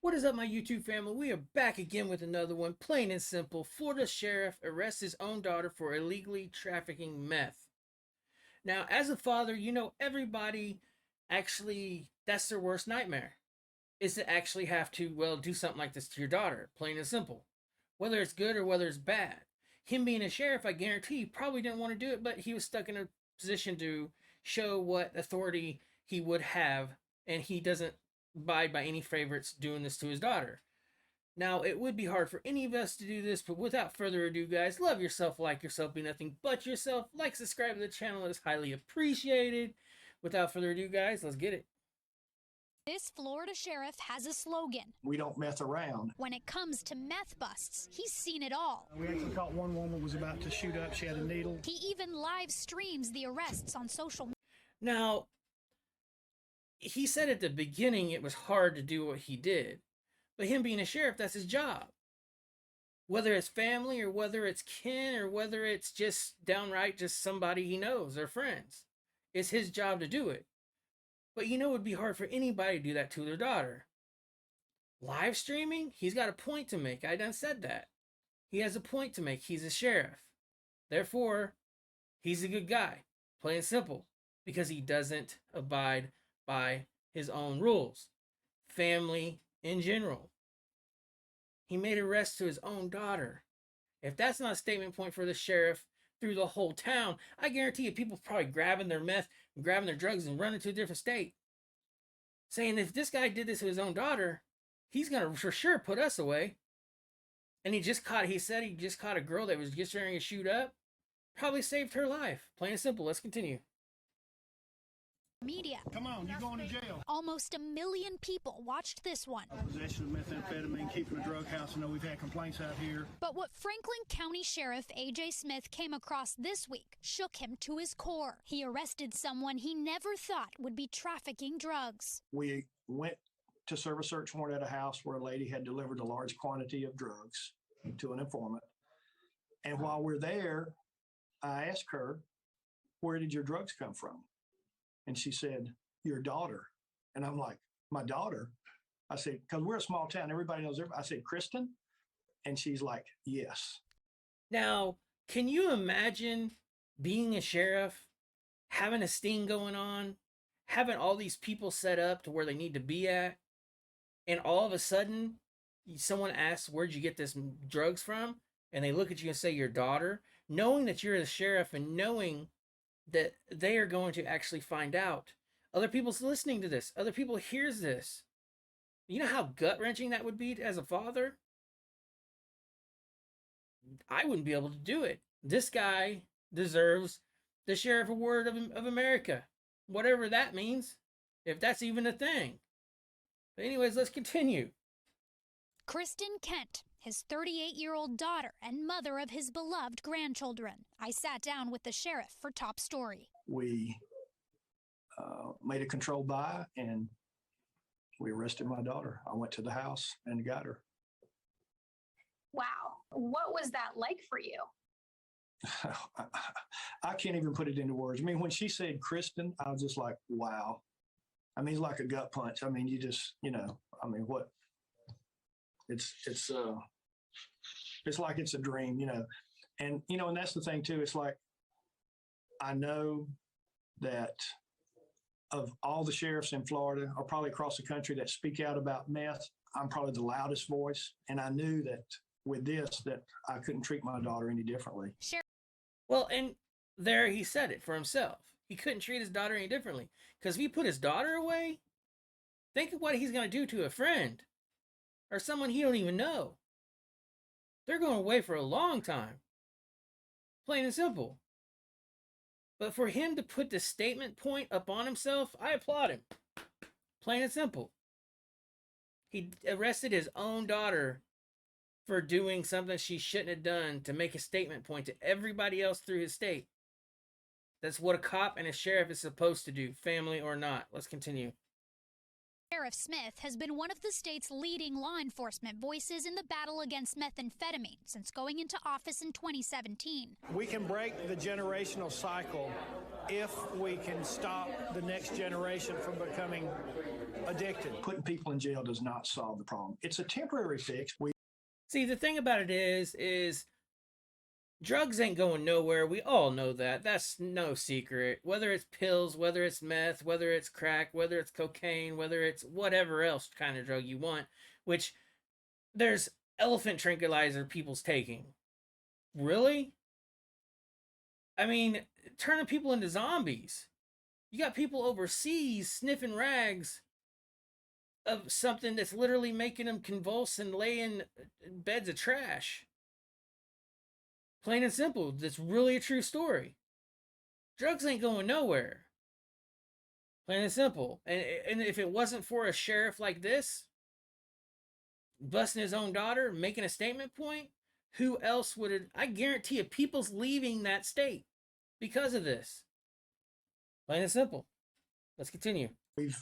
What is up, my YouTube family? We are back again with another one. Plain and simple, Florida sheriff arrests his own daughter for illegally trafficking meth. Now, as a father, you know everybody actually, that's their worst nightmare, is to actually have to, well, do something like this to your daughter. Plain and simple. Whether it's good or whether it's bad. Him being a sheriff, I guarantee, he probably didn't want to do it, but he was stuck in a position to show what authority he would have, and he doesn't abide by any favorites doing this to his daughter. Now, it would be hard for any of us to do this, but without further ado, guys, love yourself, like yourself, be nothing but yourself. Like, subscribe to the channel, it is highly appreciated. Without further ado, guys, let's get it. This Florida sheriff has a slogan. We don't mess around. When it comes to meth busts, he's seen it all. We actually caught one woman was about to shoot up. She had a needle. He even live streams the arrests on social media. Now, he said at the beginning it was hard to do what he did. But him being a sheriff, that's his job. Whether it's family or whether it's kin or whether it's just downright just somebody he knows or friends. It's his job to do it. But you know it would be hard for anybody to do that to their daughter. Live streaming? He's got a point to make. I done said that. He has a point to make. He's a sheriff. Therefore, he's a good guy. Plain and simple. Because he doesn't abide by his own rules. Family in general. He made arrests to his own daughter. If that's not a statement point for the sheriff through the whole town, I guarantee you people probably grabbing their meth, grabbing their drugs and running to a different state. Saying if this guy did this to his own daughter, he's going to for sure put us away. And he said he just caught a girl that was just trying to shoot up. Probably saved her life. Plain and simple. Let's continue. Media. Come on, you're going to jail. Almost 1 million people watched this one. Possession of methamphetamine, keeping a drug house. I know we've had complaints out here. But what Franklin County Sheriff A.J. Smith came across this week shook him to his core. He arrested someone he never thought would be trafficking drugs. We went to serve a search warrant at a house where a lady had delivered a large quantity of drugs to an informant. And while we're there, I asked her, where did your drugs come from? And she said, your daughter. And I'm like, my daughter? I said, because we're a small town. Everybody knows everybody. I said, Kristin? And she's like, yes. Now, can you imagine being a sheriff, having a sting going on, having all these people set up to where they need to be at, and all of a sudden, someone asks, where'd you get this drugs from? And they look at you and say, your daughter, knowing that you're the sheriff and knowing that they are going to actually find out. Other people's listening to this. Other people hears this. You know how gut-wrenching that would be as a father? I wouldn't be able to do it. This guy deserves the Sheriff Award of America. Whatever that means. If that's even a thing. But anyways, let's continue. Kristin Kent, his 38-year-old daughter and mother of his beloved grandchildren. I sat down with the sheriff for top story. We made a control buy and we arrested my daughter. I went to the house and got her. Wow. What was that like for you? I can't even put it into words. I mean, when she said Kristin, I was just like, wow. I mean, it's like a gut punch. I mean, you just, I mean, what? It's like it's a dream, and, and that's the thing too. It's like, I know that of all the sheriffs in Florida or probably across the country that speak out about meth, I'm probably the loudest voice. And I knew that with this, that I couldn't treat my daughter any differently. Sure. Well, and there he said it for himself. He couldn't treat his daughter any differently. Because if he put his daughter away, think of what he's going to do to a friend. Or someone he don't even know. They're going away for a long time. Plain and simple. But for him to put the statement point up on himself, I applaud him. Plain and simple. He arrested his own daughter for doing something she shouldn't have done to make a statement point to everybody else through his state. That's what a cop and a sheriff is supposed to do, family or not. Let's continue. Sheriff Smith has been one of the state's leading law enforcement voices in the battle against methamphetamine since going into office in 2017. We can break the generational cycle if we can stop the next generation from becoming addicted. Putting people in jail does not solve the problem. It's a temporary fix. See, the thing about it is drugs ain't going nowhere. We all know that. That's no secret. Whether it's pills, whether it's meth, whether it's crack, whether it's cocaine, whether it's whatever else kind of drug you want, which there's elephant tranquilizer people's taking. Really? I mean, turning people into zombies. You got people overseas sniffing rags of something that's literally making them convulse and lay in beds of trash. Plain and simple. That's really a true story. Drugs ain't going nowhere. Plain and simple. And if it wasn't for a sheriff like this, busting his own daughter, making a statement point, who else would it? I guarantee you, people's leaving that state because of this. Plain and simple. Let's continue. We've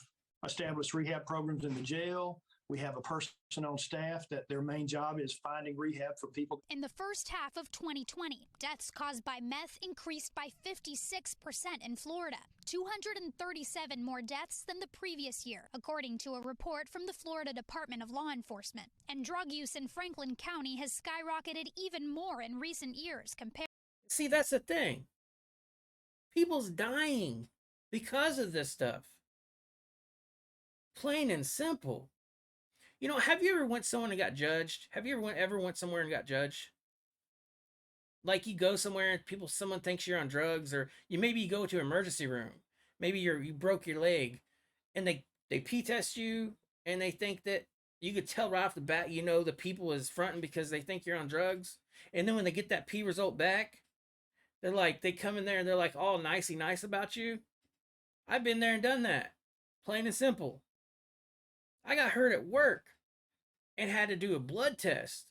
established rehab programs in the jail. We have a person on staff that their main job is finding rehab for people. In the first half of 2020, deaths caused by meth increased by 56% in Florida, 237 more deaths than the previous year, according to a report from the Florida Department of Law Enforcement. And drug use in Franklin County has skyrocketed even more in recent years compared. See, that's the thing. People's dying because of this stuff. Plain and simple. You know, have you ever went somewhere and got judged? Have you ever went somewhere and got judged? Like you go somewhere and someone thinks you're on drugs, or you go to an emergency room. Maybe you broke your leg, and they pee test you, and they think that you could tell right off the bat, you know, the people is fronting because they think you're on drugs. And then when they get that pee result back, they come in there and they're like all nicey nice about you. I've been there and done that. Plain and simple. I got hurt at work and had to do a blood test.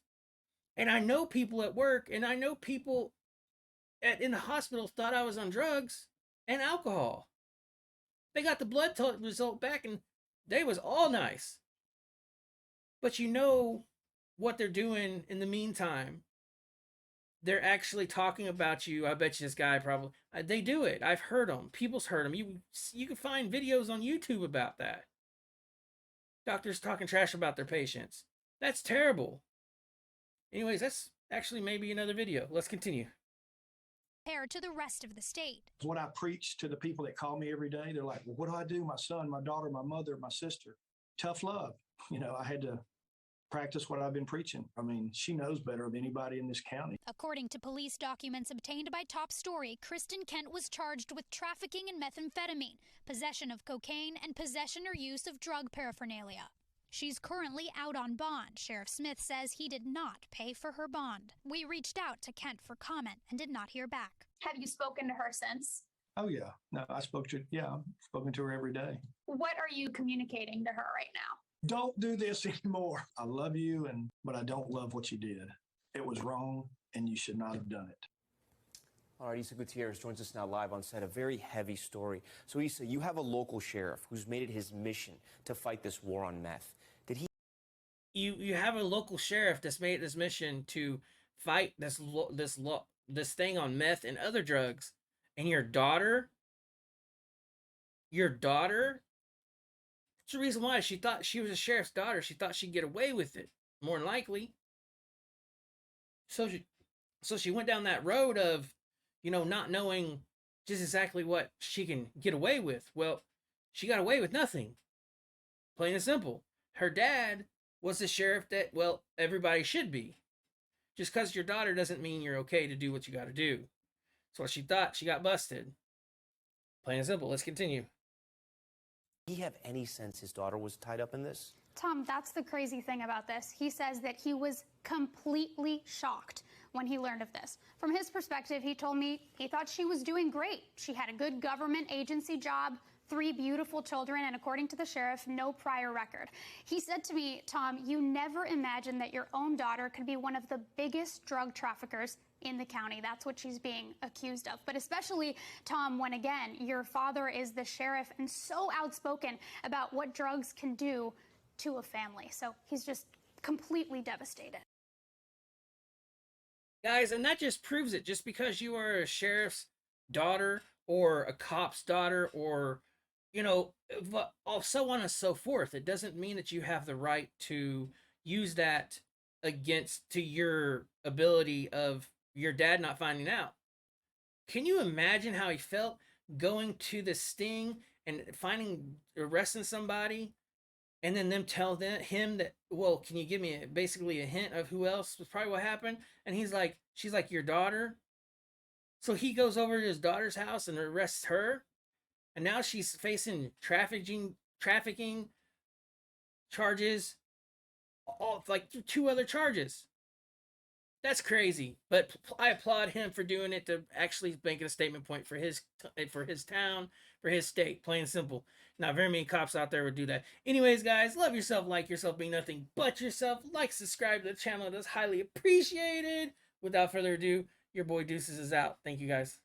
And I know people at work, and I know people in the hospital thought I was on drugs and alcohol. They got the blood result back and they was all nice. But you know what they're doing in the meantime. They're actually talking about you. I bet you this guy probably, they do it. I've heard them. People's heard them. You can find videos on YouTube about that. Doctors talking trash about their patients. That's terrible. Anyways, that's actually maybe another video. Let's continue. Compared to the rest of the state. What I preach to the people that call me every day, they're like, well, what do I do? My son, my daughter, my mother, my sister. Tough love. You know, I had to practice what I've been preaching. I mean, she knows better than anybody in this county. According to police documents obtained by Top Story, Kristin Kent was charged with trafficking in methamphetamine, possession of cocaine, and possession or use of drug paraphernalia. She's currently out on bond. Sheriff Smith says he did not pay for her bond. We reached out to Kent for comment and did not hear back. Have you spoken to her since? Oh, yeah. No, I've spoken to her every day. What are you communicating to her right now? Don't do this anymore. I love you, but I don't love what you did. It was wrong, and you should not have done it. All right, Issa Gutierrez joins us now live on set. A very heavy story. So, Issa, you have a local sheriff who's made it his mission to fight this war on meth. Did he? You have a local sheriff that's made it his mission to fight this thing on meth and other drugs, and your daughter. It's the reason why she thought she was a sheriff's daughter. She thought she'd get away with it, more than likely. So she went down that road of, not knowing just exactly what she can get away with. Well, she got away with nothing. Plain and simple. Her dad was the sheriff that, everybody should be. Just because your daughter doesn't mean you're okay to do what you got to do. So she thought, she got busted. Plain and simple. Let's continue. Did he have any sense his daughter was tied up in this? Tom, that's the crazy thing about this. He says that he was completely shocked when he learned of this. From his perspective, he told me he thought she was doing great. She had a good government agency job, 3 beautiful children, and according to the sheriff, no prior record. He said to me, Tom, you never imagined that your own daughter could be one of the biggest drug traffickers in the county. That's what she's being accused of. But especially, Tom, when again, your father is the sheriff and so outspoken about what drugs can do to a family. So he's just completely devastated. Guys, and that just proves it. Just because you are a sheriff's daughter or a cop's daughter, or, you know, so on and so forth. It doesn't mean that you have the right to use that against to your ability of your dad not finding out. Can you imagine how he felt going to the sting and arresting somebody, and then them tell him that, well, can you give me basically a hint of who else was probably what happened? And she's like, your daughter. So he goes over to his daughter's house and arrests her, and now she's facing trafficking charges, all like 2 other charges. That's crazy, but I applaud him for doing it, to actually making a statement point for his town, for his state. Plain and simple. Not very many cops out there would do that. Anyways, guys, love yourself, like yourself, be nothing but yourself. Like, subscribe to the channel. It is highly appreciated. Without further ado, your boy Deuces is out. Thank you, guys.